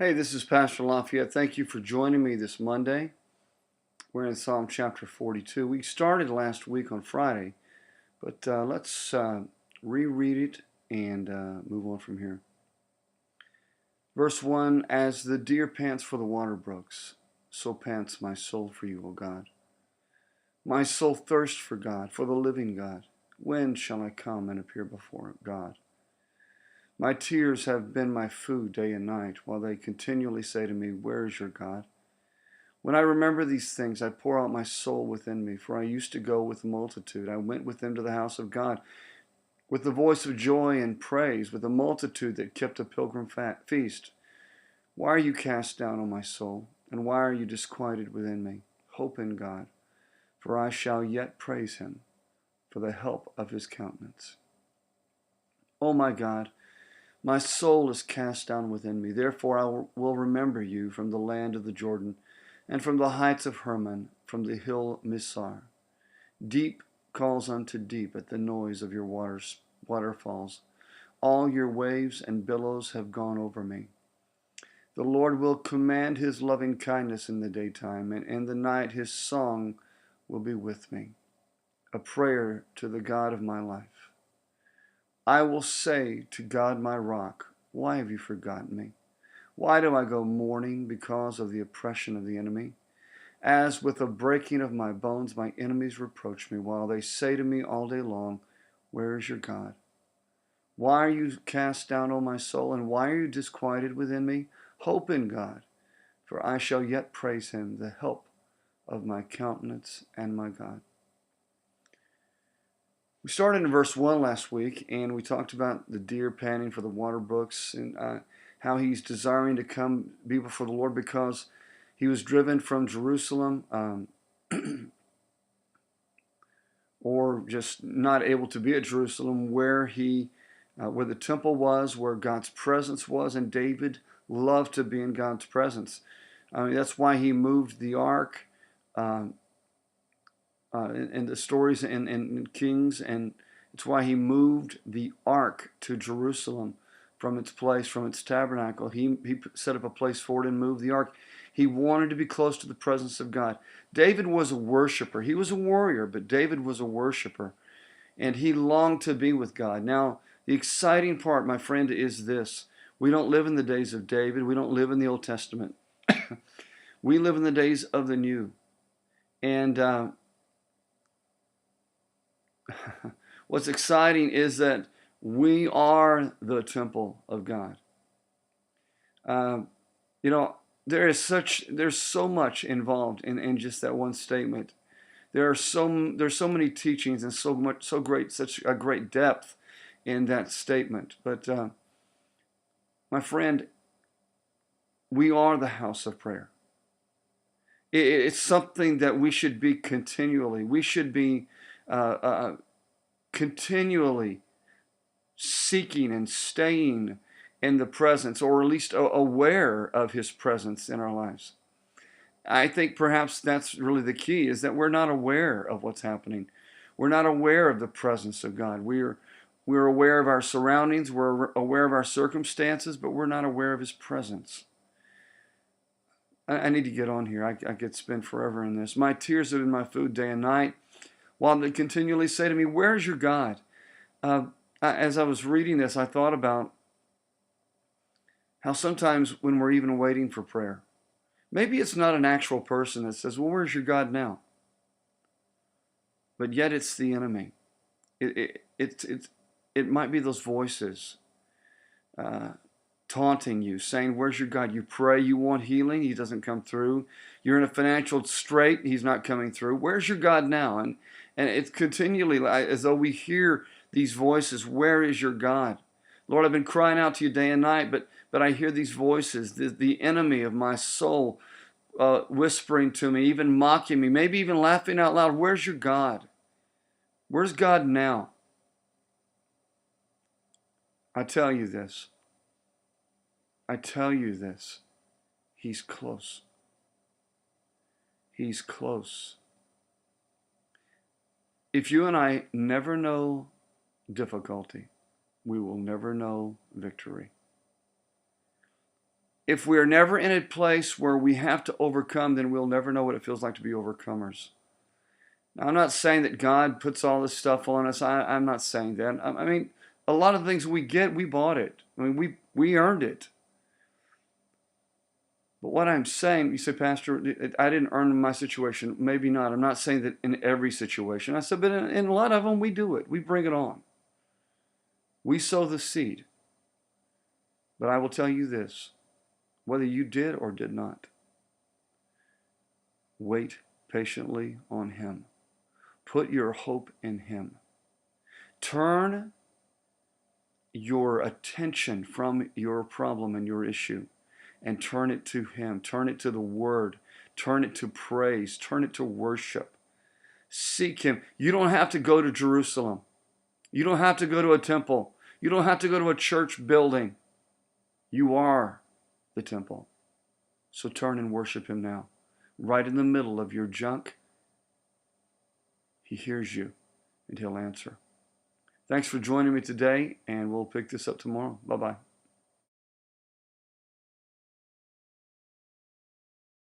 Hey, this is Pastor Laf. Thank you for joining me this Monday. We're in Psalm chapter 42. We started last week on Friday, but let's reread it and move on from here. Verse 1, As the deer pants for the water brooks, so pants my soul for you, O God. My soul thirsts for God, for the living God. When shall I come and appear before God? My tears have been my food day and night, while they continually say to me, Where is your God? When I remember these things, I pour out my soul within me, for I used to go with the multitude. I went with them to the house of God, with the voice of joy and praise, with a multitude that kept a pilgrim feast. Why are you cast down, O my soul, and why are you disquieted within me? Hope in God, for I shall yet praise him for the help of his countenance. O my God, my soul is cast down within me. Therefore I will remember you from the land of the Jordan, and from the heights of Hermon, from the hill Mizar. Deep calls unto deep at the noise of your waterfalls. All your waves and billows have gone over me. The Lord will command his loving kindness in the daytime, and in the night his song will be with me, a prayer to the God of my life. I will say to God my rock, why have you forgotten me? Why do I go mourning because of the oppression of the enemy? As with a breaking of my bones, my enemies reproach me, while they say to me all day long, Where is your God? Why are you cast down, O my soul, and why are you disquieted within me? Hope in God, for I shall yet praise him, the help of my countenance and my God. We started in verse 1 last week, and we talked about the deer panting for the water brooks, and how he's desiring to come be before the Lord because he was driven from Jerusalem, or just not able to be at Jerusalem, where where the temple was, where God's presence was, and David loved to be in God's presence. That's why he moved the ark in the stories in Kings, and it's why he moved the ark to Jerusalem from its place, from its tabernacle. He set up a place for it and moved the ark. He wanted to be close to the presence of God. David was a worshiper. He was a warrior, but David was a worshiper, and he longed to be with God. Now, the exciting part, my friend, is this. We don't live in the days of David. We don't live in the Old Testament. We live in the days of the New. And what's exciting is that we are the temple of God. You know, there's so much involved in just that one statement. There's so many teachings and such a great depth in that statement. But my friend, we are the house of prayer. It's something that we should be continually. We should be continually seeking and staying in the presence, or at least aware of his presence in our lives. I think perhaps that's really the key, is that we're not aware of what's happening. We're not aware of the presence of God. We're aware of our surroundings, we're aware of our circumstances, but we're not aware of his presence. I need to get on here. I could spend forever in this. My tears have been my food day and night, while they continually say to me, Where is your God? As I was reading this, I thought about how sometimes when we're even waiting for prayer, maybe it's not an actual person that says, Well, where's your God now? But yet it's the enemy. It might be those voices taunting you, saying, Where's your God? You pray, you want healing, he doesn't come through. You're in a financial strait, he's not coming through. Where's your God now? And it's continually as though we hear these voices, Where is your God? Lord, I've been crying out to you day and night, but I hear these voices, the enemy of my soul, whispering to me, even mocking me, maybe even laughing out loud. Where's your God? Where's God now? I tell you this. He's close. He's close. If you and I never know difficulty, we will never know victory. if we're never in a place where we have to overcome, then we'll never know what it feels like to be overcomers. Now, I'm not saying that God puts all this stuff on us. I'm not saying that. I mean, a lot of things we get, we bought it. I mean, we earned it. But what I'm saying, you say, Pastor, I didn't earn my situation. Maybe not. I'm not saying that in every situation. I said, but in a lot of them, we do it. We bring it on. We sow the seed. But I will tell you this, whether you did or did not, wait patiently on Him. Put your hope in Him. Turn your attention from your problem and your issue and turn it to Him. Turn it to the Word. Turn it to praise. Turn it to worship. Seek Him. You don't have to go to Jerusalem. You don't have to go to a temple. You don't have to go to a church building. You are the temple. So turn and worship Him now. Right in the middle of your junk, He hears you and He'll answer. Thanks for joining me today, and we'll pick this up tomorrow. Bye-bye.